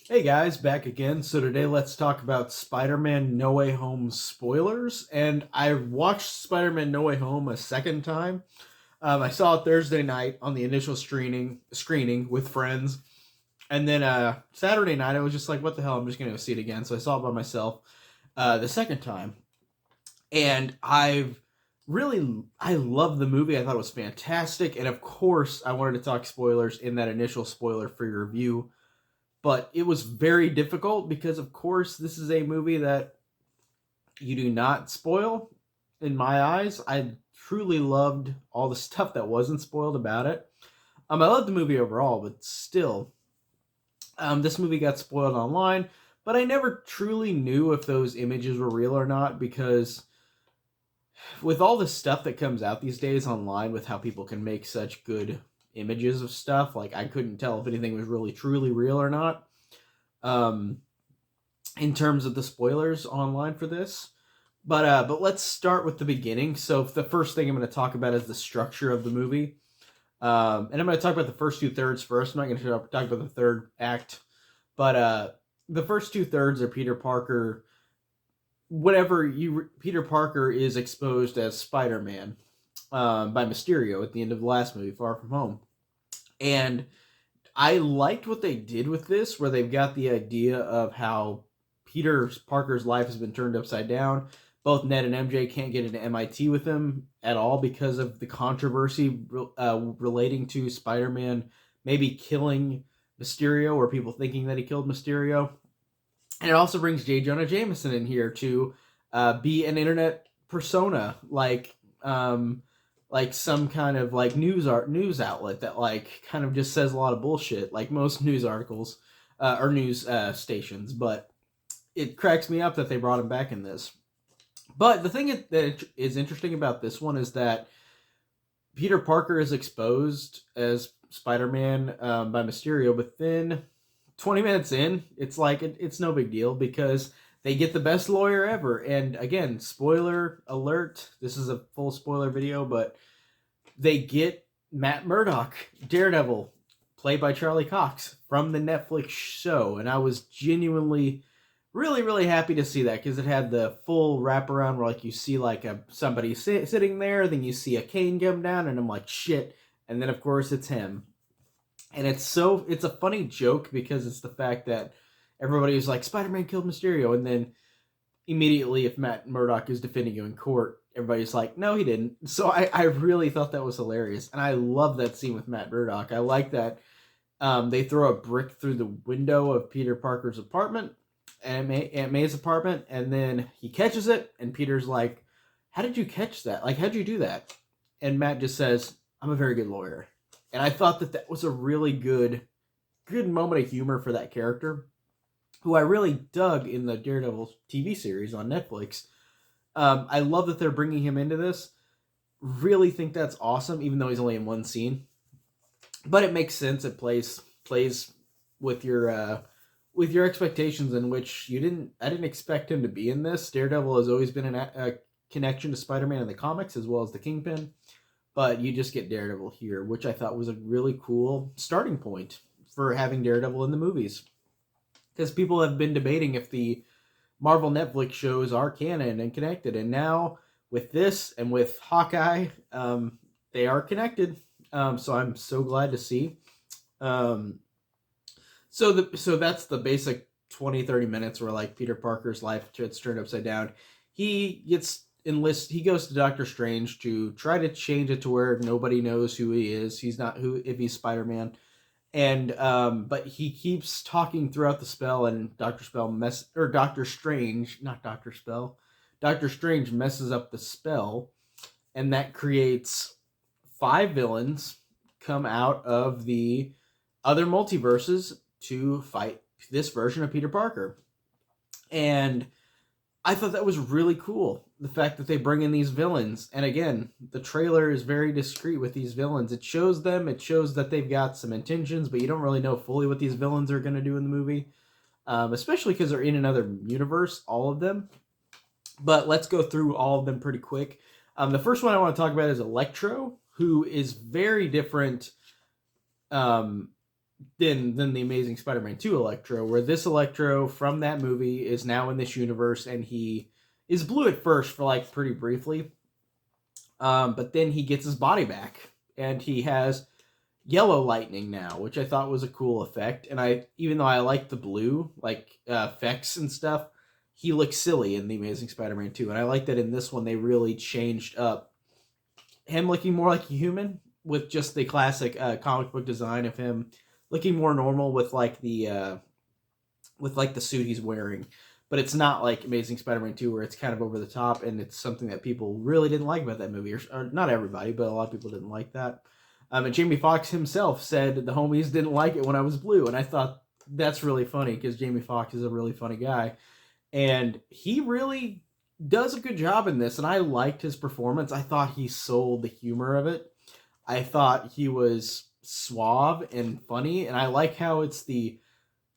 Hey guys, back again. So today let's talk about Spider-Man No Way Home spoilers. And I watched Spider-Man No Way Home a second time. I saw it Thursday night on the initial screening with friends, and then Saturday night I was just like, "What the hell? I'm just gonna go see it again." So I saw it by myself the second time, and I love the movie. I thought it was fantastic, and of course I wanted to talk spoilers in that initial spoiler-free review, but it was very difficult because of course this is a movie that you do not spoil in my eyes. I truly loved all the stuff that wasn't spoiled about it. I loved the movie overall, but still, this movie got spoiled online, but I never truly knew if those images were real or not because with all the stuff that comes out these days online with how people can make such good images of stuff, like I couldn't tell if anything was really truly real or not. Um, in terms of the spoilers online for this. But let's start with the beginning. So the first thing I'm going to talk about is the structure of the movie, and I'm going to talk about the first two thirds first. I'm not going to talk about the third act, but the first two thirds are Peter Parker. Peter Parker is exposed as Spider-Man by Mysterio at the end of the last movie, Far From Home, and I liked what they did with this, where they've got the idea of how Peter Parker's life has been turned upside down. Both Ned and MJ can't get into MIT with him at all because of the controversy relating to Spider-Man maybe killing Mysterio, or people thinking that he killed Mysterio. And it also brings J. Jonah Jameson in here to be an internet persona, like some kind of like news outlet that like kind of just says a lot of bullshit, like most news articles or news stations. But it cracks me up that they brought him back in this. But the thing that is interesting about this one is that Peter Parker is exposed as Spider-Man by Mysterio, but then 20 minutes in, it's like it's no big deal because they get the best lawyer ever. And again, spoiler alert, this is a full spoiler video, but they get Matt Murdock, Daredevil, played by Charlie Cox from the Netflix show. And I was genuinely really, really happy to see that because it had the full wraparound where like you see like somebody sitting there, then you see a cane come down, and I'm like, shit. And then of course it's him. And it's a funny joke because it's the fact that everybody was like, Spider-Man killed Mysterio, and then immediately if Matt Murdock is defending you in court, everybody's like, no, he didn't. So I really thought that was hilarious. And I love that scene with Matt Murdock. I like that they throw a brick through the window of Peter Parker's apartment, Aunt May's apartment, and then he catches it, and Peter's like, how did you catch that? Like, how'd you do that? And Matt just says, I'm a very good lawyer. And I thought that was a really good moment of humor for that character, who I really dug in the Daredevil TV series on Netflix. I love that they're bringing him into this. Really think that's awesome, even though he's only in one scene. But it makes sense. It plays with your expectations, in which I didn't expect him to be in this. Daredevil has always been a connection to Spider-Man in the comics as well as the Kingpin, but you just get Daredevil here, which I thought was a really cool starting point for having Daredevil in the movies. Because people have been debating if the Marvel Netflix shows are canon and connected, and now with this and with Hawkeye, they are connected. So I'm so glad to see. So that's the basic 20-30 minutes where like Peter Parker's life gets turned upside down. He goes to Doctor Strange to try to change it to where nobody knows who he is. He's not who if he's Spider-Man. And but he keeps talking throughout the spell, and Doctor Strange, not Doctor Spell. Doctor Strange messes up the spell, and that creates 5 villains come out of the other multiverses to fight this version of Peter Parker. And I thought that was really cool. The fact that they bring in these villains. And again, the trailer is very discreet with these villains. It shows that they've got some intentions, but you don't really know fully what these villains are going to do in the movie. Especially because they're in another universe, all of them. But let's go through all of them pretty quick. The first one I want to talk about is Electro, who is very different than the Amazing Spider-Man 2 Electro, where this Electro from that movie is now in this universe, and he is blue at first for like pretty briefly, but then he gets his body back, and he has yellow lightning now, which I thought was a cool effect. And I, even though I like the blue like effects and stuff, he looks silly in the Amazing Spider-Man 2, and I like that in this one they really changed up him looking more like a human with just the classic comic book design of him looking more normal with like the suit he's wearing. But it's not like Amazing Spider-Man 2 where it's kind of over the top, and it's something that people really didn't like about that movie, or not everybody, but a lot of people didn't like that. And Jamie Foxx himself said the homies didn't like it when I was blue, and I thought that's really funny because Jamie Foxx is a really funny guy, and he really does a good job in this, and I liked his performance. I thought he sold the humor of it. I thought he was suave and funny, and I like how it's the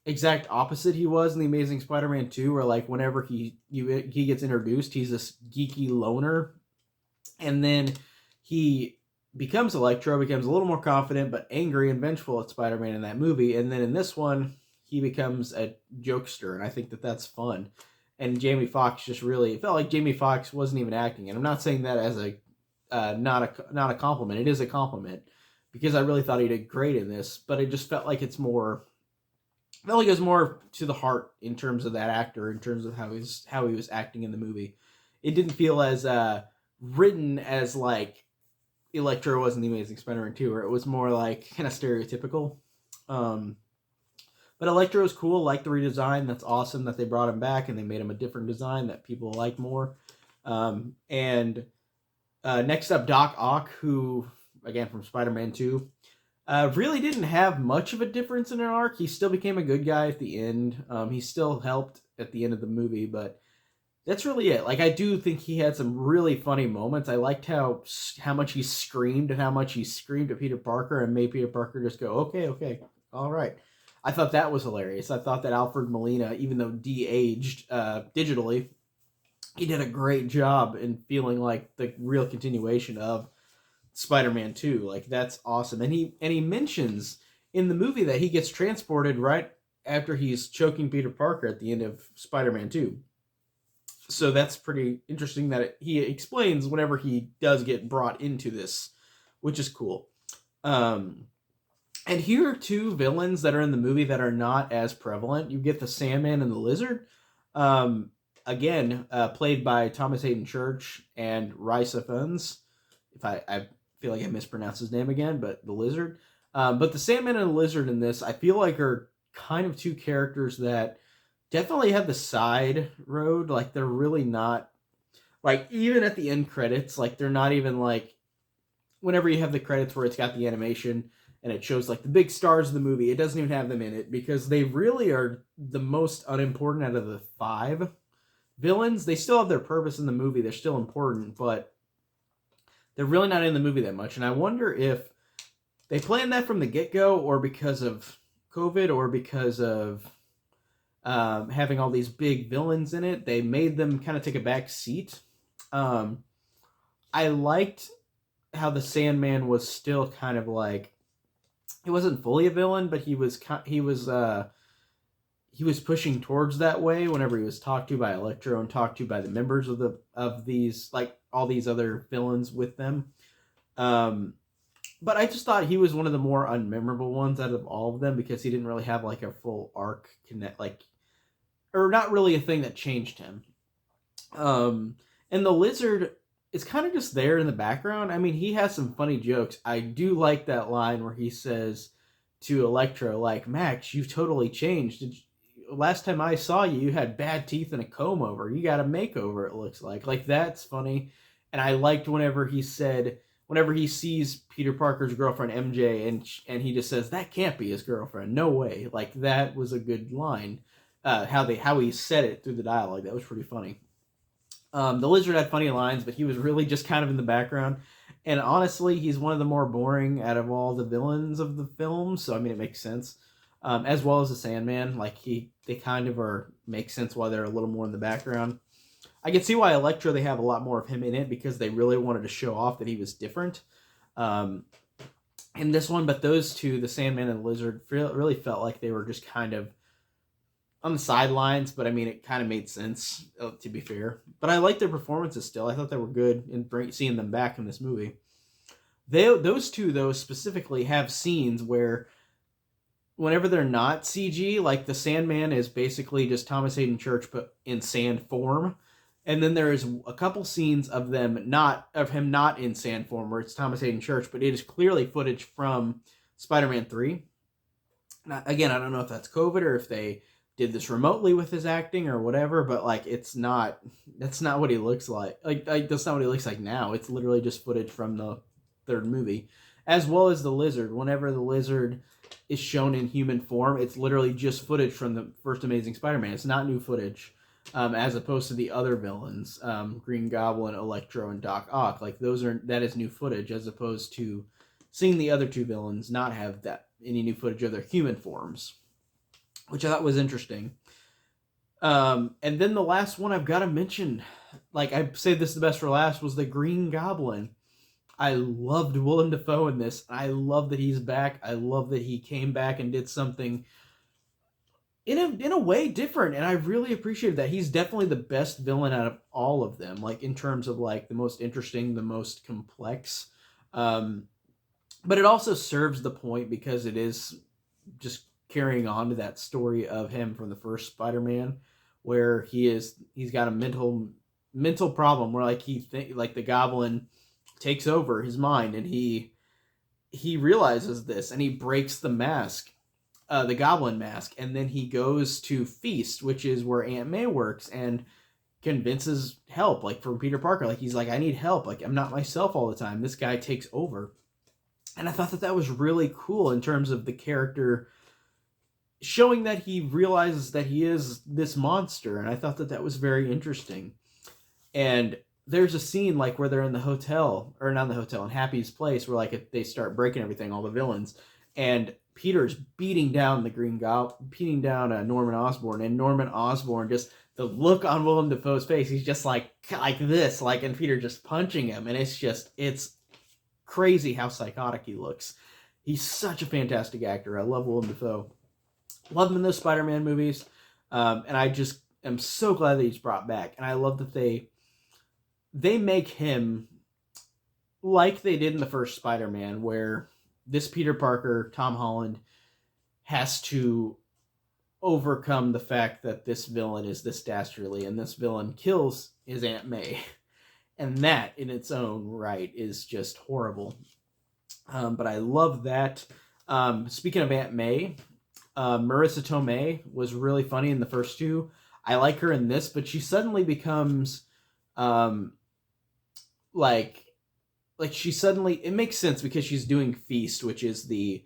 exact opposite he was in the Amazing Spider-Man 2, where like whenever he gets introduced, he's this geeky loner, and then he becomes Electro, becomes a little more confident but angry and vengeful at Spider-Man in that movie, and then in this one he becomes a jokester, and I think that that's fun. And Jamie Foxx just really, it felt like Jamie Foxx wasn't even acting, and I'm not saying that as a not a compliment. It is a compliment because I really thought he did great in this, but it just felt like it's more. I felt like it was more to the heart in terms of that actor, in terms of how he was acting in the movie. It didn't feel as written as like Electro was in the Amazing Spider-Man 2, where it was more like kind of stereotypical. But Electro is cool. Like the redesign, that's awesome that they brought him back and they made him a different design that people like more. And next up, Doc Ock, who again from Spider-Man 2. Really didn't have much of a difference in an arc. He still became a good guy at the end. He still helped at the end of the movie, but that's really it. Like, I do think he had some really funny moments. I liked how much he screamed and how much he screamed at Peter Parker and made Peter Parker just go, okay, all right. I thought that was hilarious. I thought that Alfred Molina, even though de-aged digitally, he did a great job in feeling like the real continuation of Spider-Man 2. Like, that's awesome. And he mentions in the movie that he gets transported right after he's choking Peter Parker at the end of Spider-Man 2. So that's pretty interesting that he explains whenever he does get brought into this, which is cool. And here are two villains that are in the movie that are not as prevalent. You get the Sandman and the Lizard. Again, played by Thomas Hayden Church and Rhys Ifans. If I feel like I mispronounced his name again, but the Lizard. But the Sandman and the Lizard in this, I feel like are kind of two characters that definitely have the side road. Like, they're really not, like, even at the end credits, like, they're not even like, whenever you have the credits where it's got the animation and it shows like the big stars of the movie, it doesn't even have them in it because they really are the most unimportant out of the 5 villains. They still have their purpose in the movie. They're still important, but they're really not in the movie that much. And I wonder if they planned that from the get-go, or because of COVID, or because of having all these big villains in it, they made them kind of take a back seat. I liked how the Sandman was still kind of like, he wasn't fully a villain, but he was pushing towards that way whenever he was talked to by Electro and talked to by the members of these, like, all these other villains with them. But I just thought he was one of the more unmemorable ones out of all of them because he didn't really have like a full arc connect, like, or not really a thing that changed him. And the Lizard is kind of just there in the background. I mean, he has some funny jokes. I do like that line where he says to Electro, like, Max, you've totally changed. Last time I saw you, you had bad teeth and a comb over. You got a makeover, it looks like. Like, that's funny. And I liked whenever he sees Peter Parker's girlfriend, MJ, and he just says, that can't be his girlfriend. No way. Like, that was a good line. How he said it through the dialogue. That was pretty funny. The Lizard had funny lines, but he was really just kind of in the background. And honestly, he's one of the more boring out of all the villains of the film. So, I mean, it makes sense. As well as the Sandman. Like, they kind of make sense why they're a little more in the background. I can see why Electro, they have a lot more of him in it because they really wanted to show off that he was different. in this one, but those two, the Sandman and the Lizard, really felt like they were just kind of on the sidelines. But I mean, it kind of made sense, to be fair. But I liked their performances still. I thought they were good in seeing them back in this movie. Those two, though, specifically have scenes where whenever they're not CG, like the Sandman is basically just Thomas Hayden Church but in sand form. And then there is a couple scenes of him not in sand form where it's Thomas Hayden Church, but it is clearly footage from Spider-Man 3. Now, again, I don't know if that's COVID or if they did this remotely with his acting or whatever, but like that's not what he looks like. Like that's not what he looks like now. It's literally just footage from the third movie. As well as the Lizard. Whenever the Lizard is shown in human form, it's literally just footage from the first Amazing Spider-Man. It's not new footage, as opposed to the other villains, Green Goblin, Electro, and Doc Ock. Like that is new footage, as opposed to seeing the other two villains not have any new footage of their human forms, which I thought was interesting. And then the last one I've got to mention, like I saved this the best for last, was the Green Goblin. I loved Willem Dafoe in this. I love that he's back. I love that he came back and did something in a way different, and I really appreciated that. He's definitely the best villain out of all of them, like in terms of like the most interesting, the most complex. But it also serves the point because it is just carrying on to that story of him from the first Spider-Man, where he's got a mental problem where like like the Goblin takes over his mind, and he realizes this, and he breaks the mask, the Goblin mask, and then he goes to Feast, which is where Aunt May works, and convinces help, like from Peter Parker. Like he's like, I need help. Like I'm not myself all the time. This guy takes over, and I thought that was really cool in terms of the character showing that he realizes that he is this monster, and I thought that was very interesting. And there's a scene like where they're in the hotel, or not in the hotel, in Happy's place, where like they start breaking everything, all the villains, and Peter's beating down beating down Norman Osborn, and Norman Osborn, just the look on Willem Dafoe's face, he's just like this, like, and Peter just punching him, and it's crazy how psychotic he looks. He's such a fantastic actor. I love Willem Dafoe. Love him in those Spider-Man movies, and I just am so glad that he's brought back, and I love that they make him like they did in the first Spider-Man, where this Peter Parker, Tom Holland, has to overcome the fact that this villain is this dastardly, and this villain kills his Aunt May. And that, in its own right, is just horrible. But I love that. Speaking of Aunt May, Marissa Tomei was really funny in the first two. I like her in this, but she suddenly becomes... it makes sense because she's doing Feast, which is the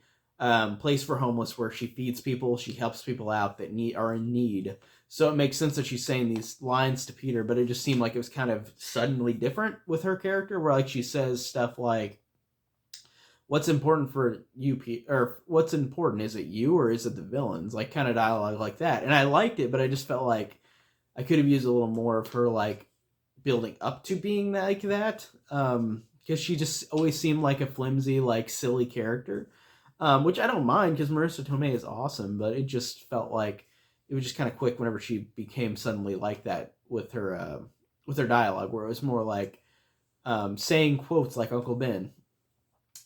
place for homeless where she feeds people, she helps people out that are in need. So it makes sense that she's saying these lines to Peter, but it just seemed like it was kind of suddenly different with her character, where like she says stuff like, "What's important for you, or what's important? Is it you or is it the villains?" Like kind of dialogue like that, and I liked it, but I just felt like I could have used a little more of her like building up to being like that, because she just always seemed like a flimsy, like silly character, which I don't mind because Marissa Tomei is awesome, but it just felt like it was just kind of quick whenever she became suddenly like that with her dialogue, where it was more like saying quotes like Uncle Ben,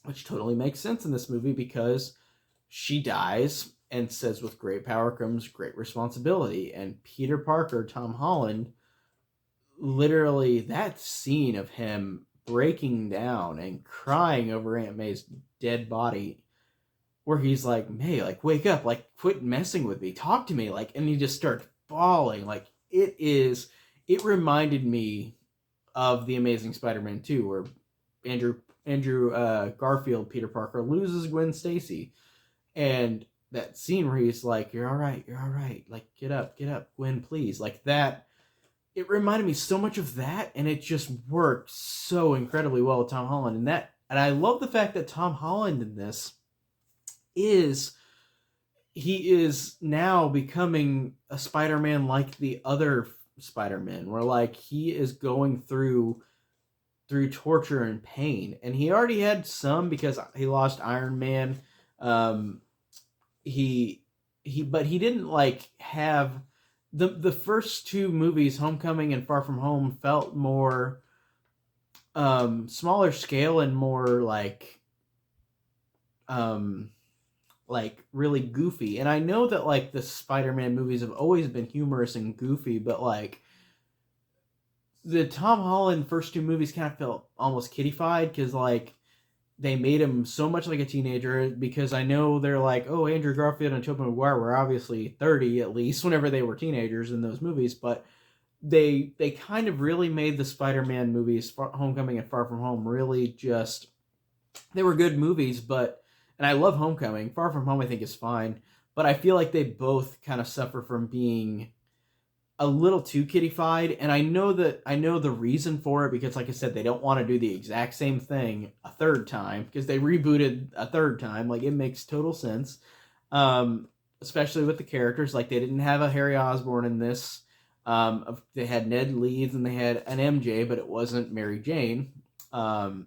which totally makes sense in this movie because she dies and says, "With great power comes great responsibility," and Peter Parker, Tom Holland, literally that scene of him breaking down and crying over Aunt May's dead body, where he's like, "May, like, wake up, like, quit messing with me, talk to me," like, and he just starts bawling. Like, it reminded me of The Amazing Spider-Man 2, where Andrew Garfield, Peter Parker, loses Gwen Stacy, and that scene where he's like, you're all right, like, get up, Gwen, please," like that. It reminded me so much of that, and it just worked so incredibly well with Tom Holland. And I love the fact that Tom Holland in this he is now becoming a Spider-Man like the other Spider-Man, where like he is going through through torture and pain. And he already had some because he lost Iron Man. Um, but he didn't like have the first two movies, Homecoming and Far From Home, felt more smaller scale and more like really goofy. And I know that like the Spider-Man movies have always been humorous and goofy, but like the Tom Holland first two movies kind of felt almost kiddified because like they made him so much like a teenager. Because I know they're like, oh, Andrew Garfield and Tobey Maguire were obviously 30 at least whenever they were teenagers in those movies, but they kind of really made the Spider-Man movies, Homecoming and Far From Home, really just, they were good movies. But and I love Homecoming. Far From Home I think is fine, but I feel like they both kind of suffer from being a little too kiddified. And I know the reason for it, because like I said, they don't want to do the exact same thing a third time, because they rebooted a third time. Like, it makes total sense. Especially with the characters. Like, they didn't have a Harry Osborn in this. They had Ned Leeds and they had an MJ, but it wasn't Mary Jane. And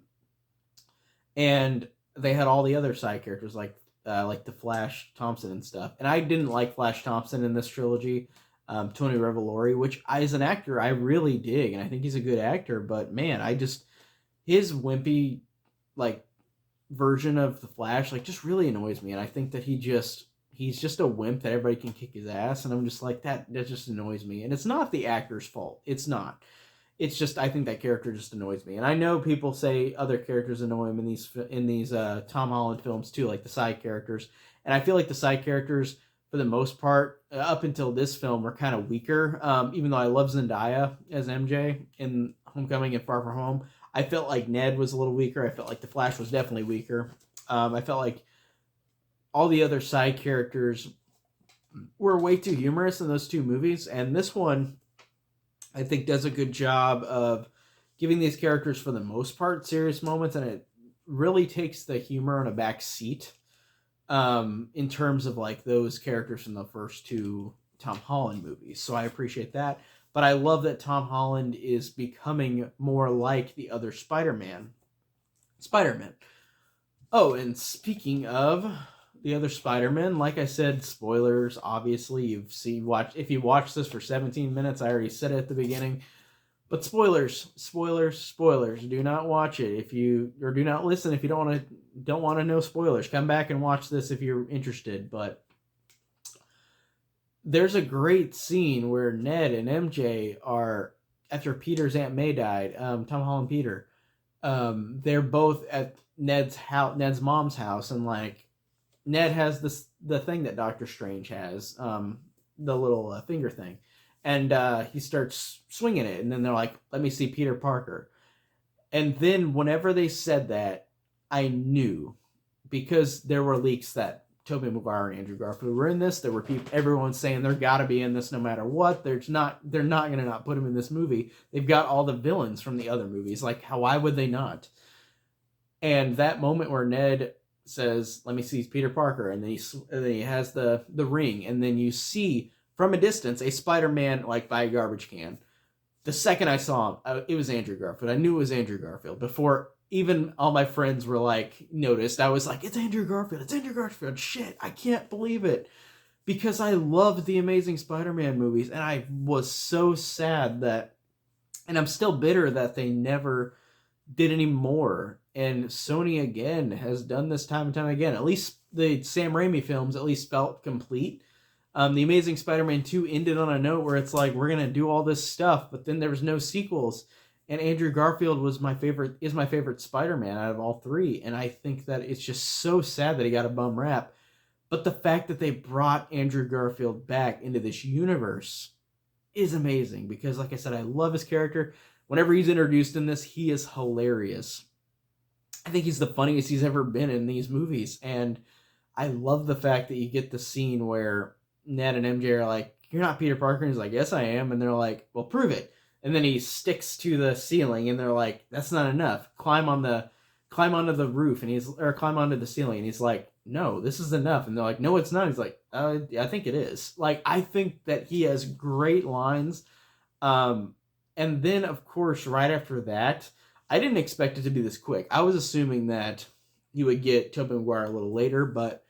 they had all the other side characters like the Flash Thompson and stuff. And I didn't like Flash Thompson in this trilogy. Tony Revolori, which as an actor I really dig, and I think he's a good actor, but man, his wimpy like version of the Flash like just really annoys me. And I think that he's just a wimp that everybody can kick his ass, and I'm just like, that just annoys me. And it's not the actor's fault. It's not. It's just, I think that character just annoys me. And I know people say other characters annoy him in these Tom Holland films too, like the side characters. And I feel like the side characters, for the most part, up until this film, were kind of weaker. Even though I love Zendaya as MJ in Homecoming and Far From Home, I felt like Ned was a little weaker. I felt like the Flash was definitely weaker. I felt like all the other side characters were way too humorous in those two movies. And this one, I think, does a good job of giving these characters, for the most part, serious moments. And it really takes the humor on a back seat. In terms of like those characters from the first two Tom Holland movies. So I appreciate that. But I love that Tom Holland is becoming more like the other Spider-Man. Oh, and speaking of the other Spider-Man, like I said, spoilers, obviously. If you watched this for 17 minutes, I already said it at the beginning. But spoilers. Do not watch it do not listen if you don't want to know spoilers. Come back and watch this if you're interested. But there's a great scene where Ned and MJ are, after Peter's Aunt May died, Tom Holland Peter, they're both at Ned's mom's house, and like Ned has the thing that Doctor Strange has, the little finger thing. And he starts swinging it. And then they're like, let me see Peter Parker. And then whenever they said that, I knew. Because there were leaks that Tobey Maguire and Andrew Garfield were in this. There were everyone saying they're got to be in this no matter what. They're not going to not put him in this movie. They've got all the villains from the other movies. Like, why would they not? And that moment where Ned says, let me see Peter Parker. And then he has the ring. And then you see, from a distance, a Spider-Man like by a garbage can. The second I saw him, it was Andrew Garfield. I knew it was Andrew Garfield before even all my friends were like noticed. I was like, it's Andrew Garfield. It's Andrew Garfield. Shit, I can't believe it, because I loved the Amazing Spider-Man movies, and I was so sad that, and I'm still bitter that they never did any more. And Sony again has done this time and time again. At least the Sam Raimi films at least felt complete. The Amazing Spider-Man 2 ended on a note where it's like, we're going to do all this stuff, but then there was no sequels. And Andrew Garfield is my favorite Spider-Man out of all three. And I think that it's just so sad that he got a bum rap. But the fact that they brought Andrew Garfield back into this universe is amazing. Because like I said, I love his character. Whenever he's introduced in this, he is hilarious. I think he's the funniest he's ever been in these movies. And I love the fact that you get the scene where Ned and MJ are like, you're not Peter Parker. And he's like, yes, I am. And they're like, well, prove it. And then he sticks to the ceiling, and they're like, that's not enough. Climb onto the roof, or climb onto the ceiling. And he's like, no, this is enough. And they're like, no, it's not. He's like, I think it is. Like, I think that he has great lines. And then, of course, right after that, I didn't expect it to be this quick. I was assuming that you would get Tobey Maguire a little later, but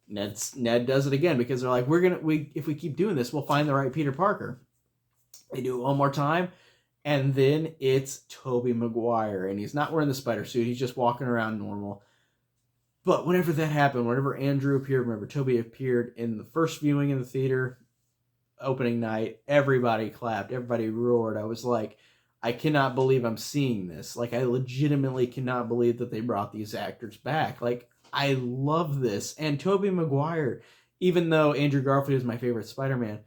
Ned does it again because they're like, if we keep doing this, we'll find the right Peter Parker. They do it one more time, and then it's Tobey Maguire, and he's not wearing the spider suit. He's just walking around normal. But whenever that happened, whenever Andrew appeared, whenever Tobey appeared in the first viewing in the theater, opening night, everybody clapped, everybody roared. I was like, I cannot believe I'm seeing this. Like, I legitimately cannot believe that they brought these actors back. Like, I love this. And Tobey Maguire, even though Andrew Garfield is my favorite Spider-Man,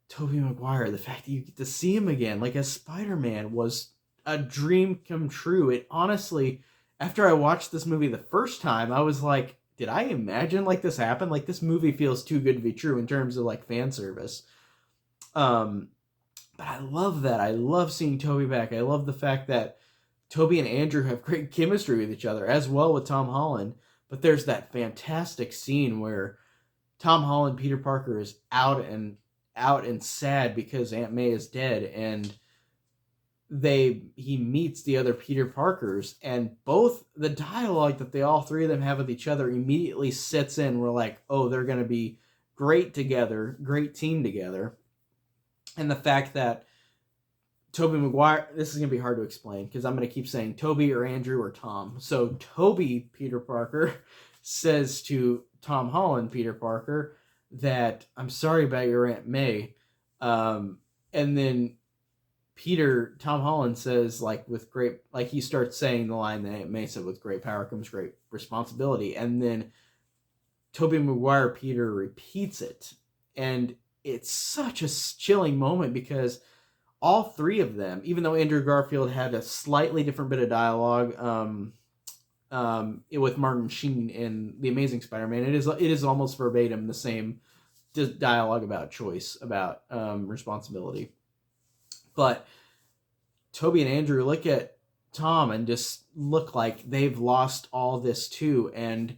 Tobey Maguire, the fact that you get to see him again, like as Spider-Man, was a dream come true. It honestly, after I watched this movie the first time, I was like, did I imagine like this happen? Like, this movie feels too good to be true in terms of like fan service. But I love that. I love seeing Tobey back. I love the fact that Tobey and Andrew have great chemistry with each other, as well with Tom Holland. But there's that fantastic scene where Tom Holland, Peter Parker, is out and sad because Aunt May is dead, and he meets the other Peter Parkers, and both the dialogue that they all three of them have with each other immediately sets in. We're like, oh, they're going to be great together, great team together. And the fact that Tobey Maguire, this is going to be hard to explain because I'm going to keep saying Tobey or Andrew or Tom. So Tobey, Peter Parker, says to Tom Holland, Peter Parker, that I'm sorry about your Aunt May. And then Tom Holland says, he starts saying the line that Aunt May said, with great power comes great responsibility. And then Tobey Maguire, Peter, repeats it. And it's such a chilling moment because all three of them, even though Andrew Garfield had a slightly different bit of dialogue with Martin Sheen in The Amazing Spider-Man, it is almost verbatim the same dialogue about choice, about responsibility. But Tobey and Andrew look at Tom and just look like they've lost all this too. And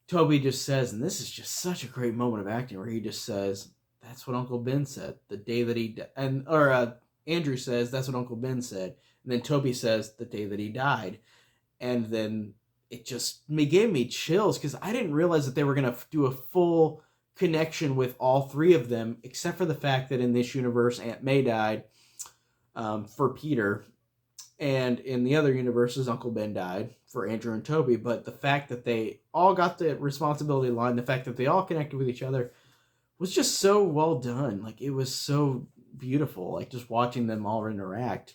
Tobey just says, and this is just such a great moment of acting, where he just says, that's what Uncle Ben said the day that he Andrew says, that's what Uncle Ben said. And then Tobey says, the day that he died. And then it gave me chills because I didn't realize that they were going to do a full connection with all three of them, except for the fact that in this universe, Aunt May died for Peter. And in the other universes, Uncle Ben died for Andrew and Tobey. But the fact that they all got the responsibility line, the fact that they all connected with each other, was just so well done. Like, it was so beautiful, like just watching them all interact.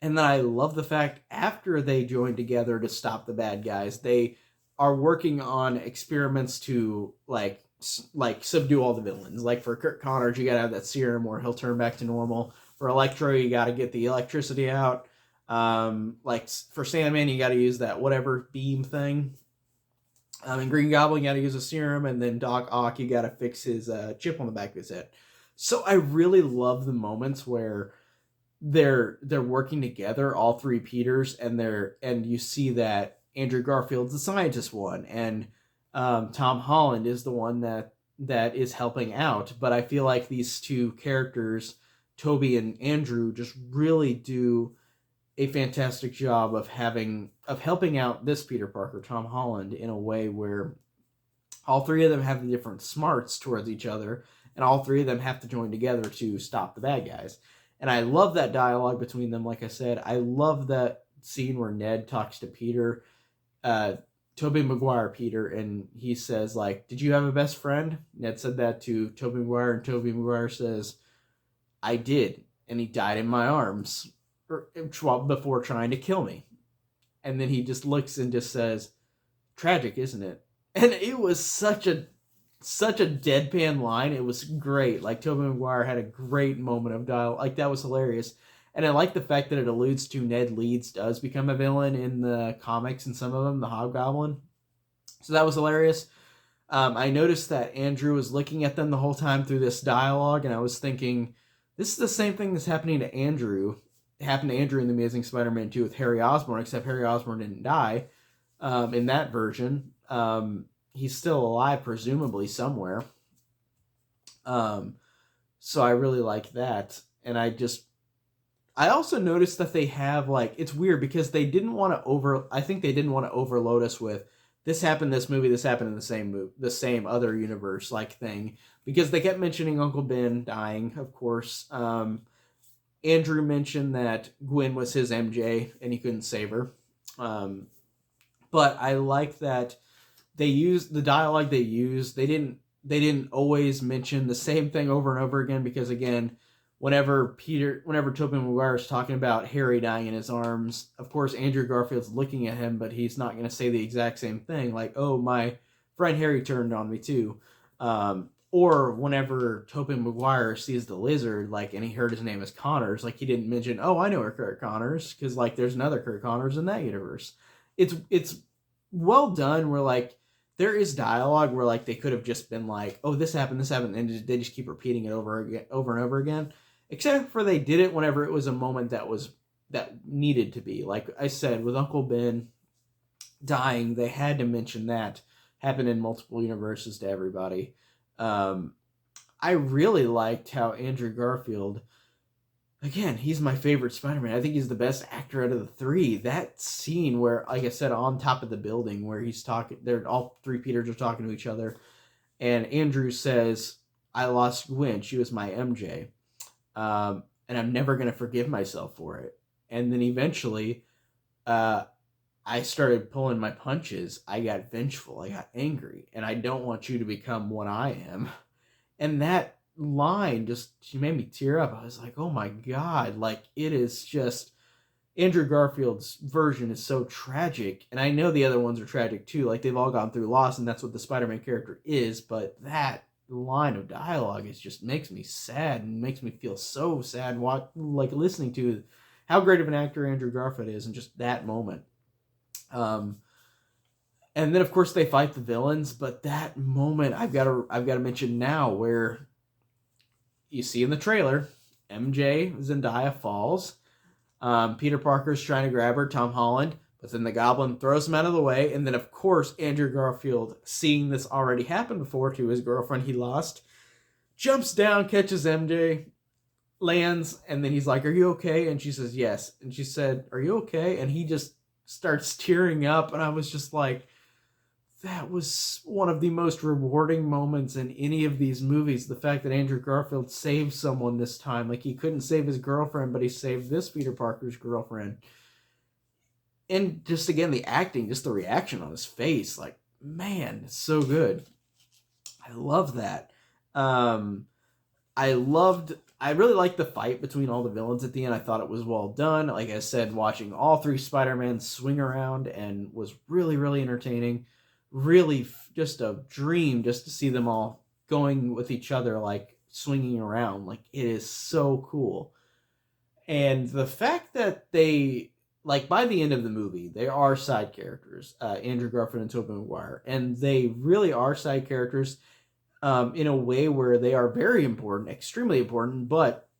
And then I love the fact after they join together to stop the bad guys, they are working on experiments to like subdue all the villains. Like for Kurt Connors, you gotta have that serum where he'll turn back to normal. For Electro, you gotta get the electricity out. Like for Sandman, you gotta use that whatever beam thing. And Green Goblin, you gotta use a serum, and then Doc Ock, you gotta fix his chip on the back of his head. So I really love the moments where they're working together, all three Peters, and you see that Andrew Garfield's the scientist one, and Tom Holland is the one that is helping out. But I feel like these two characters, Tobey and Andrew, just really do a fantastic job of helping out this Peter Parker, Tom Holland, in a way where all three of them have the different smarts towards each other, and all three of them have to join together to stop the bad guys. And I love that dialogue between them. Like I said, I love that scene where Ned talks to Peter, Tobey Maguire Peter, and he says, like, did you have a best friend? Ned said that to Tobey Maguire, and Tobey Maguire says, I did, and he died in my arms before trying to kill me. And then he just looks and just says, tragic, isn't it? And it was such a deadpan line. It was great. Like, Tobey Maguire had a great moment of dialogue. Like, that was hilarious. And I like the fact that it alludes to Ned Leeds does become a villain in the comics, and some of them, the Hobgoblin. So that was hilarious. I noticed that Andrew was looking at them the whole time through this dialogue, and I was thinking, this is the same thing that's happening to Andrew. It happened to Andrew in The Amazing Spider-Man 2 with Harry Osborn, except Harry Osborn didn't die in that version. He's still alive, presumably, somewhere. So I really like that. And I just I also noticed that they have like it's weird because they didn't want to over. I think they didn't want to overload us with this happened in this movie, this happened in the same movie, the same other universe like thing because they kept mentioning Uncle Ben dying, of course. Andrew mentioned that Gwen was his MJ and he couldn't save her. Um, but I like that they used the dialogue they used. They didn't always mention the same thing over and over again because again, whenever Tobey Maguire is talking about Harry dying in his arms, of course Andrew Garfield's looking at him, but he's not going to say the exact same thing. Like, oh, my friend Harry turned on me too. Or whenever Tobey Maguire sees the lizard, like, and he heard his name is Connors, like he didn't mention, oh, I know her Kurt Connors, because like there's another Kurt Connors in that universe. It's well done. Where like there is dialogue where like they could have just been like, oh, this happened, and they just keep repeating it over and over again. Except for they did it whenever it was a moment that needed to be. Like I said, with Uncle Ben dying, they had to mention that happened in multiple universes to everybody. Um, I really liked how Andrew Garfield, again, he's my favorite Spider-Man. I think he's the best actor out of the three. That scene where, like I said, on top of the building where he's talking, they're all three Peters are talking to each other, and Andrew says, "I lost Gwen. She was my MJ, and I'm never gonna forgive myself for it." And then eventually, uh, I started pulling my punches. I got vengeful. I got angry, and I don't want you to become what I am. And that line just she made me tear up. I was like, oh my god, like it is just Andrew Garfield's version is so tragic, and I know the other ones are tragic too. Like they've all gone through loss, and that's what the Spider-Man character is. But that line of dialogue is just makes me sad and makes me feel so sad. Like listening to how great of an actor Andrew Garfield is, and just that moment. Um, and then of course they fight the villains, but that moment I've got to mention now where you see in the trailer, MJ Zendaya falls. Peter Parker's trying to grab her, Tom Holland, but then the Goblin throws him out of the way. And then, of course, Andrew Garfield, seeing this already happen before to his girlfriend he lost, jumps down, catches MJ, lands, and then he's like, "Are you okay?" And she says, "Yes." And she said, "Are you okay?" And he just starts tearing up, and I was just like, that was one of the most rewarding moments in any of these movies. The fact that Andrew Garfield saved someone this time. Like, he couldn't save his girlfriend, but he saved this Peter Parker's girlfriend. And just, again, the acting, just the reaction on his face. Like, man, it's so good. I love that. I really liked the fight between all the villains at the end. I thought it was well done. Like I said, watching all three Spider-Man swing around and was really, really entertaining. Really just a dream just to see them all going with each other, like swinging around. Like it is so cool. And the fact that they, like by the end of the movie, they are side characters, Andrew Garfield and Tobey Maguire, and they really are side characters in a way where they are very important, extremely important, but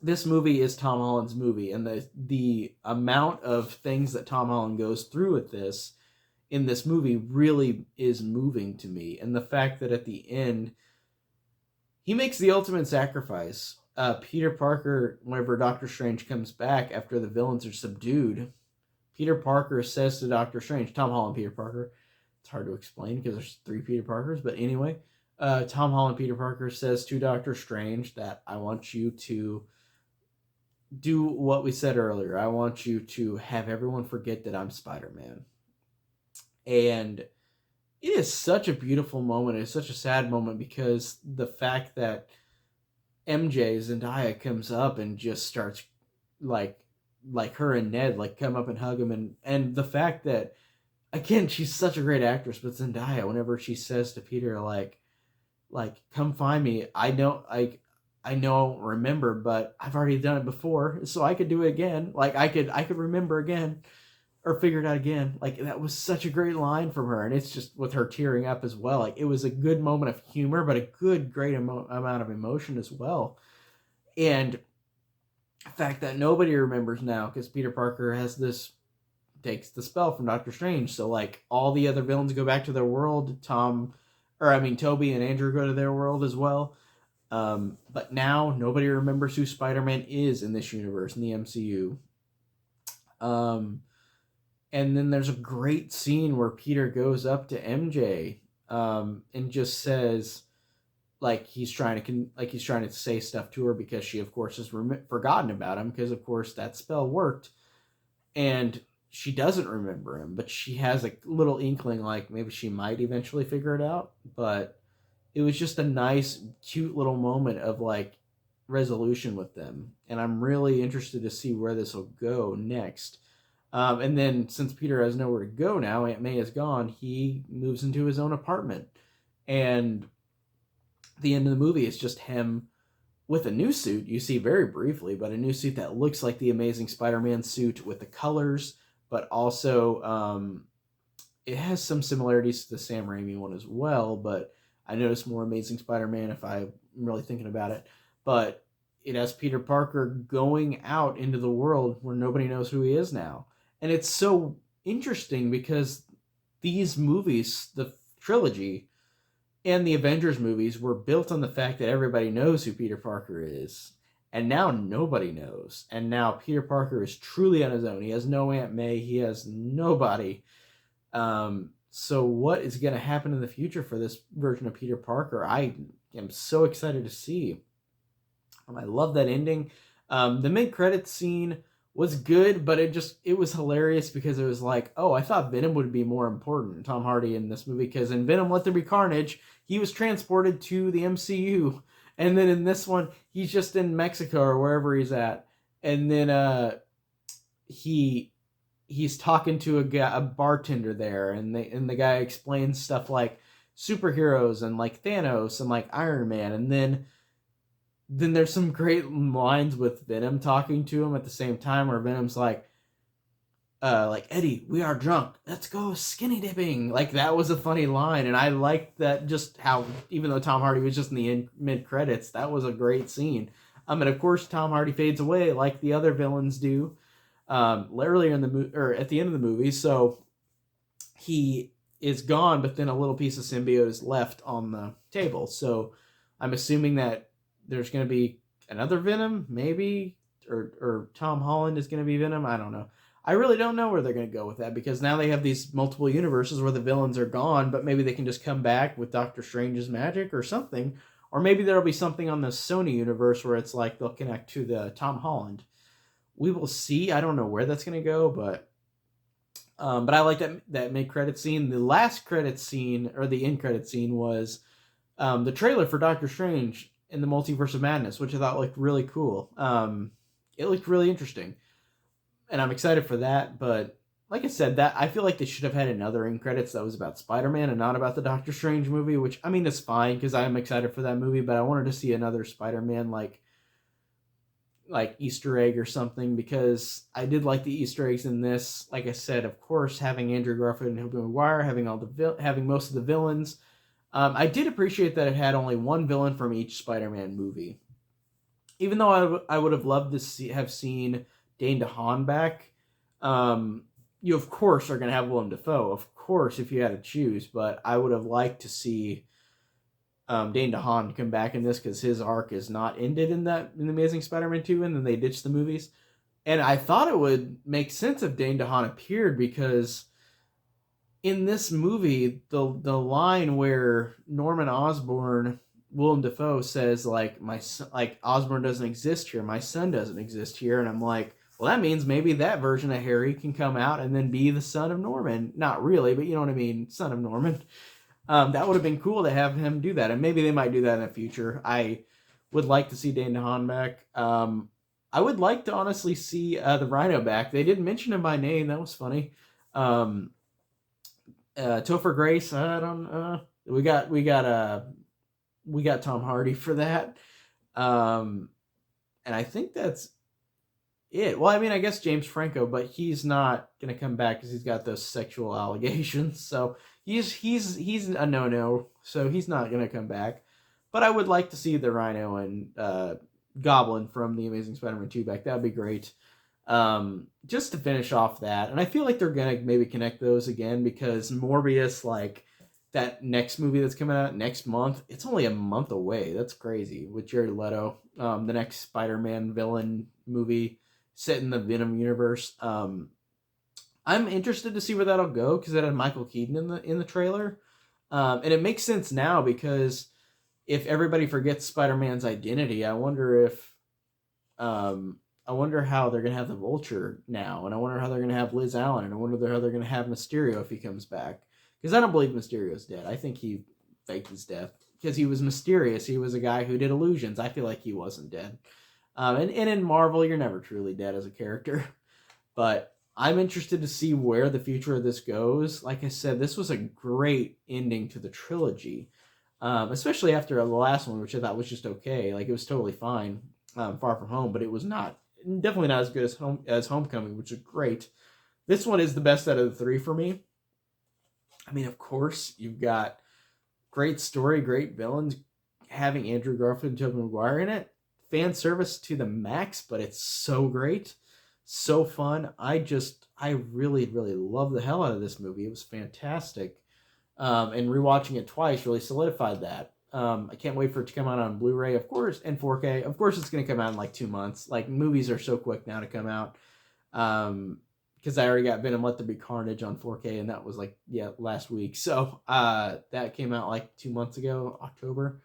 this movie is Tom Holland's movie, and the amount of things that Tom Holland goes through with this in this movie really is moving to me. And the fact that at the end, he makes the ultimate sacrifice. Peter Parker, whenever Doctor Strange comes back after the villains are subdued, Peter Parker says to Doctor Strange, Tom Holland, Peter Parker, it's hard to explain because there's three Peter Parkers, but anyway, Tom Holland, Peter Parker says to Doctor Strange that I want you to do what we said earlier. I want you to have everyone forget that I'm Spider-Man. And it is such a beautiful moment. It's such a sad moment because the fact that MJ Zendaya comes up and just starts like her and Ned like come up and hug him, and the fact that again she's such a great actress, but Zendaya whenever she says to Peter like come find me, I don't remember, but I've already done it before, so I could do it again. Like I could remember again. Or figure it out again. Like that was such a great line from her, and it's just with her tearing up as well. Like it was a good moment of humor, but a great amount of emotion as well. And the fact that nobody remembers now because Peter Parker takes the spell from Doctor Strange. So like all the other villains go back to their world. Toby and Andrew go to their world as well. But now nobody remembers who Spider-Man is in this universe, in the MCU. Um, and then there's a great scene where Peter goes up to MJ, and just says, like he's trying to say stuff to her because she of course has forgotten about him, because of course that spell worked, and she doesn't remember him, but she has a little inkling like maybe she might eventually figure it out. But it was just a nice, cute little moment of like resolution with them, and I'm really interested to see where this will go next. And then since Peter has nowhere to go now, Aunt May is gone, he moves into his own apartment, and the end of the movie is just him with a new suit. You see very briefly, but a new suit that looks like the Amazing Spider-Man suit with the colors, but also it has some similarities to the Sam Raimi one as well. But I noticed more Amazing Spider-Man if I'm really thinking about it. But it has Peter Parker going out into the world where nobody knows who he is now. And it's so interesting because these movies, the trilogy, and the Avengers movies were built on the fact that everybody knows who Peter Parker is. And now nobody knows. And now Peter Parker is truly on his own. He has no Aunt May. He has nobody. So what is going to happen in the future for this version of Peter Parker? I am so excited to see. I love that ending. The mid-credits scene was good, but it was hilarious because it was like, oh, I thought Venom would be more important, Tom Hardy, in this movie, because in Venom Let There Be Carnage, he was transported to the MCU, and then in this one, he's just in Mexico or wherever he's at, and then he's talking to a bartender there, and the guy explains stuff like superheroes and like Thanos and like Iron Man, and then there's some great lines with Venom talking to him at the same time, where Venom's like Eddie, we are drunk. Let's go skinny dipping. Like, that was a funny line, and I liked that, just how, even though Tom Hardy was just in the mid credits, that was a great scene. And of course Tom Hardy fades away like the other villains do, earlier in the or at the end of the movie. So he is gone, but then a little piece of symbiote is left on the table. So I'm assuming that there's going to be another Venom, maybe, or Tom Holland is going to be Venom. I don't know. I really don't know where they're going to go with that, because now they have these multiple universes where the villains are gone, but maybe they can just come back with Doctor Strange's magic or something. Or maybe there'll be something on the Sony universe where it's like they'll connect to the Tom Holland. We will see. I don't know where that's going to go, but I like that mid-credit scene. The last credit scene, or the end credit scene, was the trailer for Doctor Strange in the Multiverse of Madness, which I thought looked really cool. It looked really interesting, and I'm excited for that. But like I said, that I feel like they should have had another end credits that was about Spider-Man and not about the Doctor Strange movie, which, I mean, is fine because I am excited for that movie, but I wanted to see another Spider-Man like Easter egg or something, because I did like the Easter eggs in this. Like I said, of course, having Andrew Garfield and Tobey Maguire, having most of the villains. I did appreciate that it had only one villain from each Spider-Man movie. Even though I would have loved to have seen Dane DeHaan back. You of course are going to have Willem Dafoe, of course, if you had to choose. But I would have liked to see Dane DeHaan come back in this, because his arc is not ended in the Amazing Spider-Man 2, and then they ditched the movies. And I thought it would make sense if Dane DeHaan appeared, because in this movie, the line where Norman Osborn, Willem Dafoe, says like, my son, like, Osborn doesn't exist here, my son doesn't exist here, and I'm like, well, that means maybe that version of Harry can come out and then be the son of Norman. Not really, but you know what I mean, son of Norman. That would have been cool to have him do that, and maybe they might do that in the future. I would like to see Dane DeHaan back. I would like to honestly see the Rhino back. They didn't mention him by name. That was funny. Topher Grace, I don't. We got Tom Hardy for that, and I think that's it. Well, I mean, I guess James Franco, but he's not gonna come back because he's got those sexual allegations. So he's a no. So he's not gonna come back. But I would like to see the Rhino and Goblin from the Amazing Spider-Man 2 back. That would be great. Just to finish off that, and I feel like they're gonna maybe connect those again, because Morbius, like, that next movie that's coming out next month, it's only a month away. That's crazy. With Jared Leto, the next Spider-Man villain movie set in the Venom universe. I'm interested to see where that'll go because it had Michael Keaton in the trailer, and it makes sense now because if everybody forgets Spider-Man's identity, I wonder how they're gonna have the Vulture now, and I wonder how they're gonna have Liz Allen, and I wonder how they're gonna have Mysterio if he comes back. Because I don't believe Mysterio's dead. I think he faked his death because he was mysterious. He was a guy who did illusions. I feel like he wasn't dead. And in Marvel, you're never truly dead as a character. But I'm interested to see where the future of this goes. Like I said, this was a great ending to the trilogy, especially after the last one, which I thought was just okay. Like it was totally fine, Far From Home, but it was definitely not as good as Homecoming, which is great. This one is the best out of the three for me. I mean, of course, you've got great story, great villains, having Andrew Garfield and Tobey Maguire in it. Fan service to the max, but it's so great. So fun. I really, really love the hell out of this movie. It was fantastic. And rewatching it twice really solidified that. I can't wait for it to come out on Blu-ray, of course, and 4K. Of course, it's going to come out in like 2 months. Like, movies are so quick now to come out. Because I already got Venom Let There Be Carnage on 4K, and that was like, last week. So that came out like 2 months ago, October.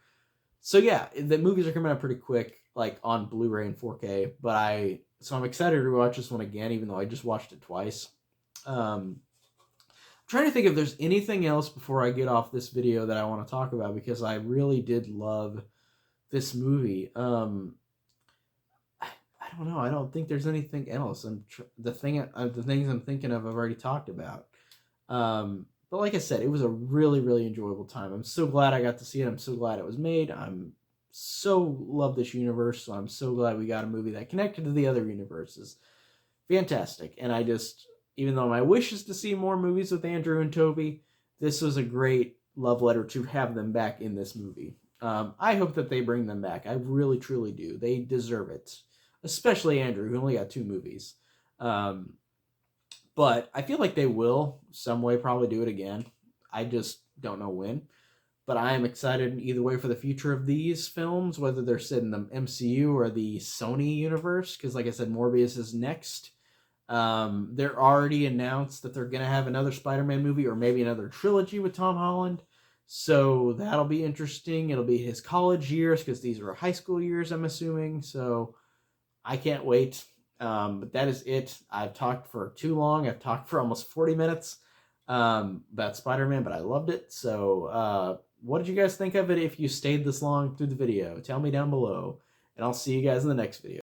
So yeah, the movies are coming out pretty quick, like on Blu-ray and 4K. So I'm excited to watch this one again, even though I just watched it twice. I'm trying to think if there's anything else before I get off this video that I want to talk about, because I really did love this movie. I don't know. I don't think there's anything else. The things I'm thinking of I've already talked about. But like I said, it was a really, really enjoyable time. I'm so glad I got to see it. I'm so glad it was made. I'm so love this universe. So I'm so glad we got a movie that connected to the other universes. Fantastic. And even though my wish is to see more movies with Andrew and Tobey, this was a great love letter to have them back in this movie. I hope that they bring them back. I really, truly do. They deserve it. Especially Andrew, who only got 2 movies. But I feel like they will, some way, probably do it again. I just don't know when. But I am excited either way for the future of these films, whether they're set in the MCU or the Sony universe. Because like I said, Morbius is next. They're already announced that they're going to have another Spider-Man movie, or maybe another trilogy with Tom Holland. So that'll be interesting. It'll be his college years, because these are high school years, I'm assuming. So I can't wait. But that is it. I've talked for too long. I've talked for almost 40 minutes about Spider-Man, but I loved it. So what did you guys think of it if you stayed this long through the video? Tell me down below, and I'll see you guys in the next video.